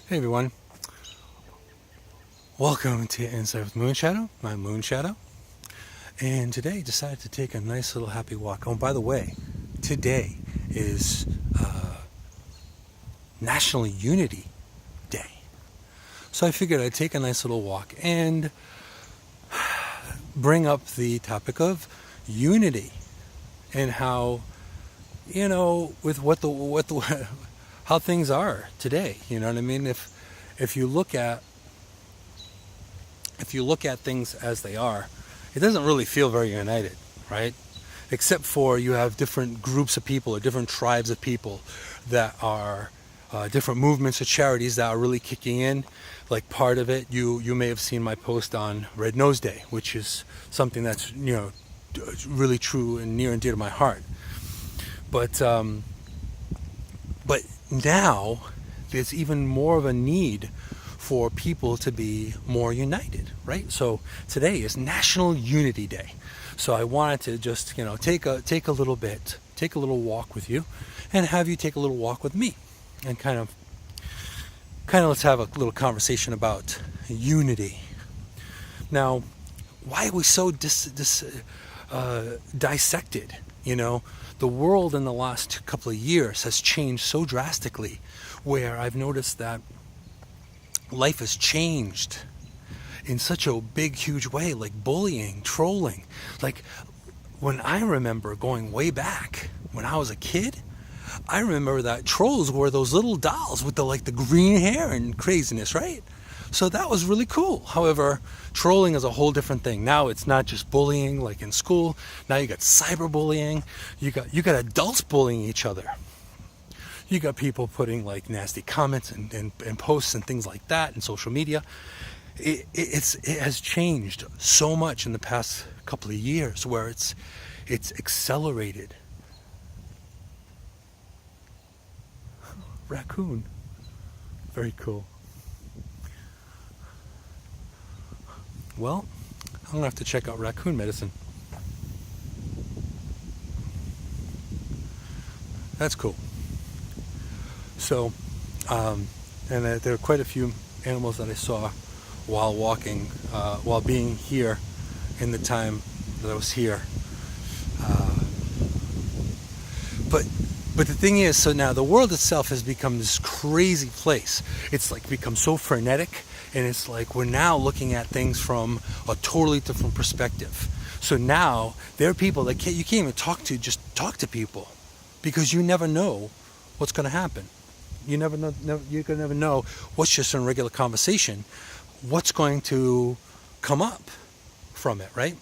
Hey everyone, welcome to Insight with Moonshadow. I'm Moonshadow, and today I decided to take a nice little happy walk. Oh, by the way, today is National Unity Day, so I figured I'd take a nice little walk and bring up the topic of unity and how, with how things are today. You know what I mean? If you look at things as they are, it doesn't really feel very united, right? Except for you have different groups of people or different tribes of people that are different movements or charities that are really kicking in. Like part of it, you may have seen my post on Red Nose Day, which is something that's really true and near and dear to my heart. But now there's even more of a need for people to be more united, right? So today is National Unity Day. So I wanted to just, take a little walk with you, and have you take a little walk with me, and kind of let's have a little conversation about unity. Now, why are we so dissected? The world in the last couple of years has changed so drastically, where I've noticed that life has changed in such a big, huge way, like bullying, trolling. Like, when I remember going way back, when I was a kid, I remember that trolls were those little dolls with the green hair and craziness, right? So that was really cool. However, trolling is a whole different thing. Now it's not just bullying like in school. Now you got cyberbullying. You got adults bullying each other. You got people putting nasty comments and posts and things like that in social media. It has changed so much in the past couple of years, where it's accelerated. Raccoon, very cool. Well, I'm gonna have to check out raccoon medicine. That's cool. So, and there are quite a few animals that I saw while walking, while being here in the time that I was here. But the thing is, so now the world itself has become this crazy place. It's become so frenetic, and it's like we're now looking at things from a totally different perspective. So now there are people that you can't even just talk to people, because you never know what's going to happen. You never know what's just in a regular conversation, what's going to come up from it, right?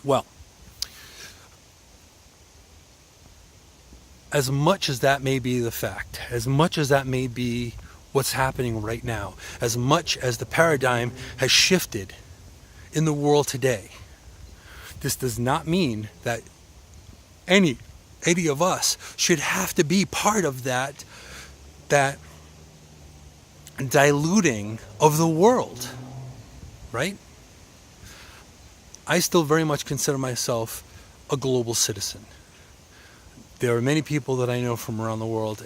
Well, as much as that may be the fact, as much as that may be what's happening right now, as much as the paradigm has shifted in the world today, this does not mean that any of us should have to be part of that diluting of the world, right? I still very much consider myself a global citizen. There are many people that I know from around the world,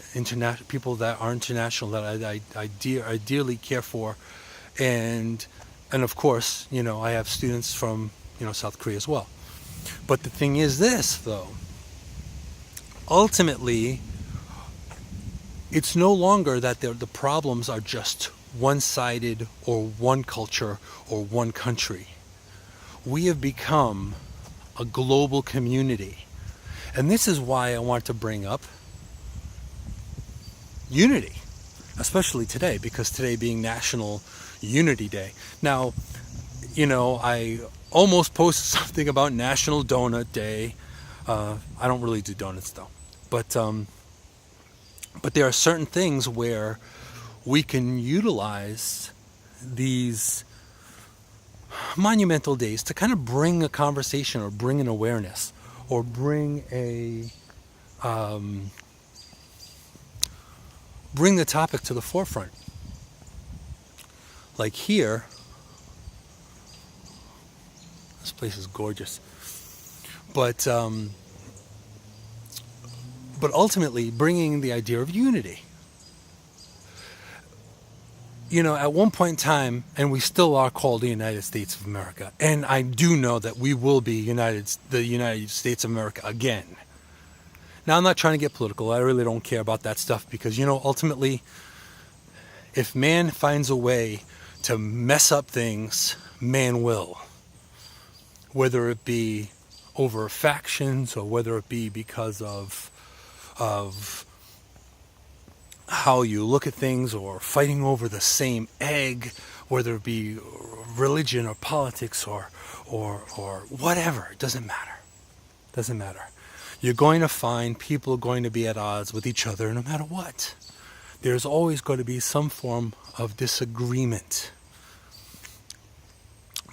people that are international, that I dearly care for, and of course, I have students from South Korea as well. But the thing is this, though. Ultimately, it's no longer that the problems are just one-sided or one culture or one country. We have become a global community. And this is why I want to bring up unity, especially today, because today being National Unity Day. Now, I almost posted something about National Donut Day. I don't really do donuts though. But there are certain things where we can utilize these monumental days to kind of bring a conversation, or bring an awareness, or bring the topic to the forefront. Like here, this place is gorgeous, but ultimately bringing the idea of unity. at one point in time, and we still are called the United States of America, and I do know that we will be the United States of America again. Now, I'm not trying to get political. I really don't care about that stuff because, ultimately, if man finds a way to mess up things, man will. Whether it be over factions or whether it be because of how you look at things or fighting over the same egg, whether it be religion or politics or whatever, it doesn't matter. You're going to find people going to be at odds with each other no matter what. There's always going to be some form of disagreement.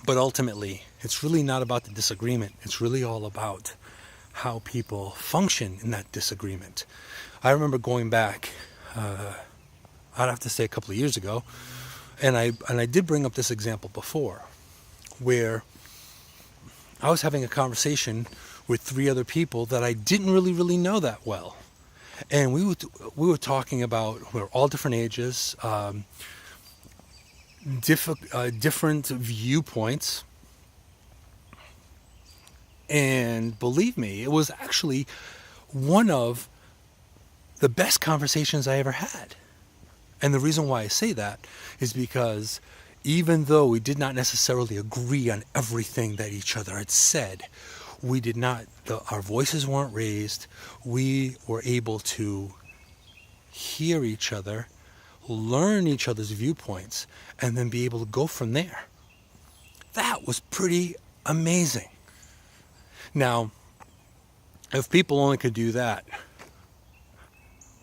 But ultimately, it's really not about the disagreement. It's really all about how people function in that disagreement. I remember going back, I'd have to say a couple of years ago, and I did bring up this example before, where I was having a conversation with 3 other people that I didn't really know that well. And we were talking about, we're all different ages, different viewpoints, and believe me, it was actually one of the best conversations I ever had. And the reason why I say that is because even though we did not necessarily agree on everything that each other had said, we did not, our voices weren't raised. We were able to hear each other, learn each other's viewpoints, and then be able to go from there. That was pretty amazing. Now, if people only could do that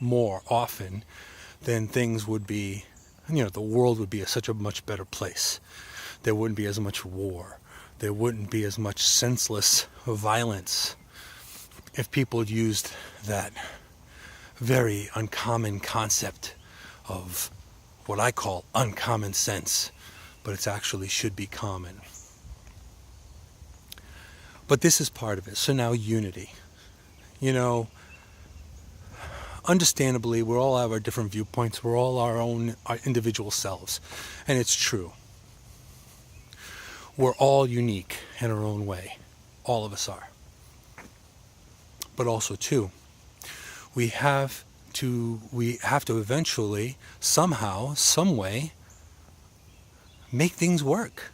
more often, then things would be, the world would be such a much better place. There wouldn't be as much war. There wouldn't be as much senseless violence if people used that very uncommon concept of what I call uncommon sense, but it actually should be common. But this is part of it. So now unity. Understandably, we all have our different viewpoints. We're all our individual selves. And it's true. We're all unique in our own way. All of us are. But also, too, we have to eventually, somehow, some way, make things work.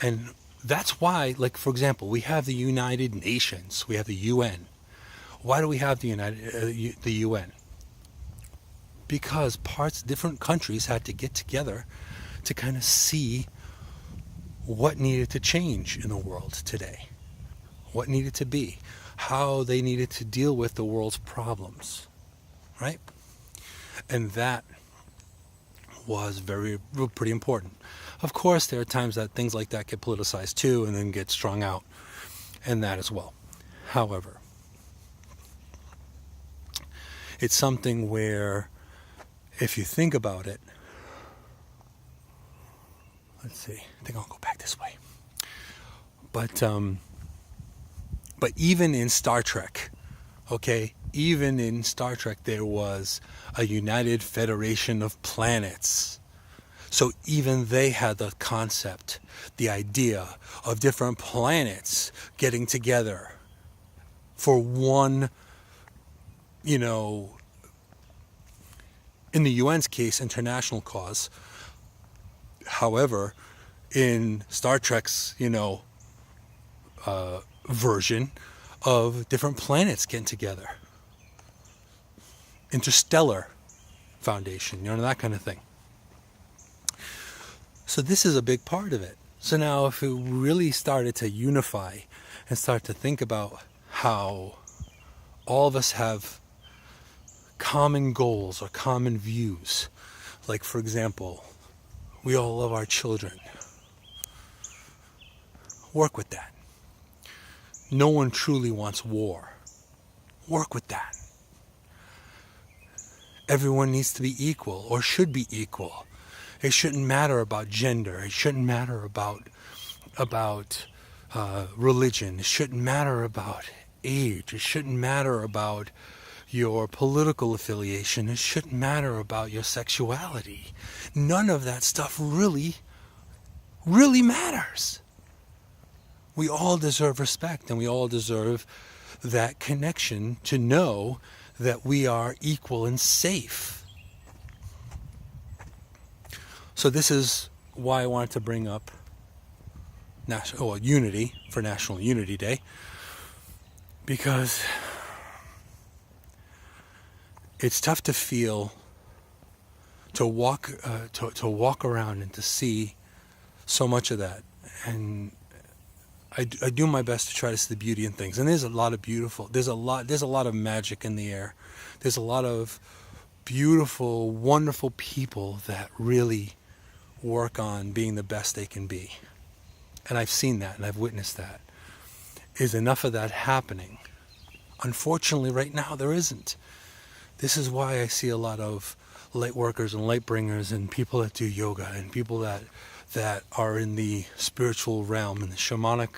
And that's why, for example, we have the United Nations. We have the UN. Why do we have the UN? Because different countries had to get together to kind of see what needed to change in the world today, what needed to be, how they needed to deal with the world's problems, right? And that was pretty important. Of course, there are times that things like that get politicized too and then get strung out, and that as well. However, it's something where, if you think about it, let's see, I think I'll go back this way. But even in Star Trek, okay, even in Star Trek there was a United Federation of Planets. So even they had the concept, the idea of different planets getting together for one, in the UN's case, international cause. However, in Star Trek's, version of different planets getting together. Interstellar Foundation, that kind of thing. So this is a big part of it. So now if we really started to unify and start to think about how all of us have common goals or common views, like for example, we all love our children. Work with that. No one truly wants war. Work with that. Everyone needs to be equal or should be equal. It shouldn't matter about gender. It shouldn't matter about religion. It shouldn't matter about age. It shouldn't matter about, your political affiliation. It shouldn't matter about your sexuality. None of that stuff really matters. We all deserve respect, and we all deserve that connection to know that we are equal and safe. So this is why I wanted to bring up unity for National Unity Day, because it's tough to feel, to walk around and to see so much of that. And I do my best to try to see the beauty in things. And there's a lot of magic in the air. There's a lot of beautiful, wonderful people that really work on being the best they can be. And I've seen that and I've witnessed that. Is enough of that happening? Unfortunately, right now there isn't. This is why I see a lot of light workers and light bringers and people that do yoga and people that are in the spiritual realm and the shamanic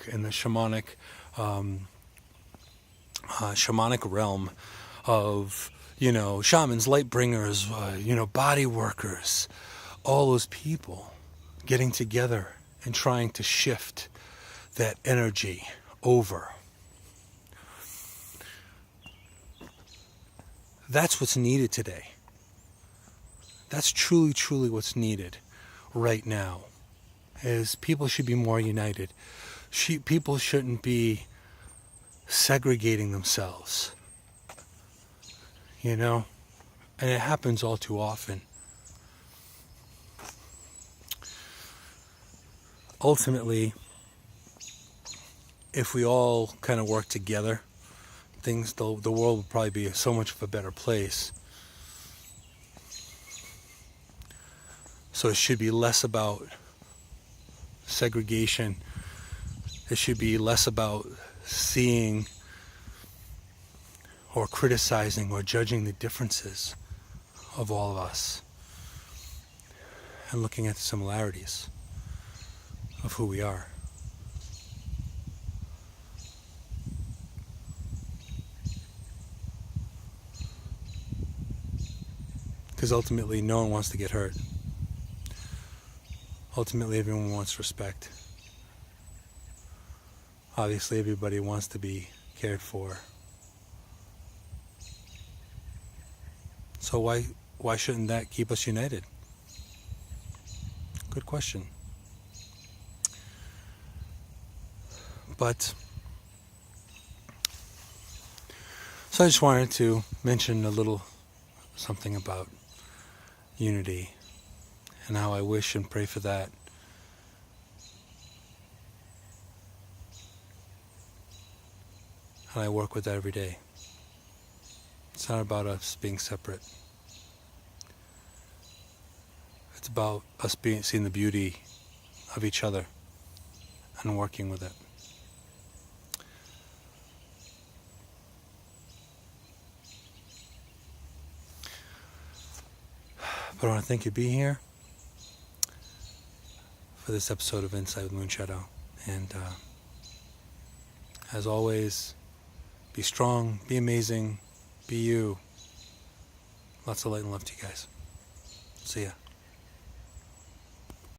realm of, shamans, light bringers, body workers, all those people getting together and trying to shift that energy over. That's what's needed today. That's truly, truly what's needed right now. Is people should be more united. People shouldn't be segregating themselves. And it happens all too often. Ultimately, if we all kind of work together, the world would probably be so much of a better place. So it should be less about segregation. It should be less about seeing or criticizing or judging the differences of all of us and looking at the similarities of who we are. Because ultimately no one wants to get hurt. Ultimately everyone wants respect. Obviously everybody wants to be cared for. So why shouldn't that keep us united? Good question. So I just wanted to mention a little something about unity and how I wish and pray for that. And I work with that every day. It's not about us being separate. It's about us seeing the beauty of each other and working with it. But I want to thank you for being here for this episode of Insight with Moonshadow. And as always, be strong, be amazing, be you. Lots of light and love to you guys. See ya.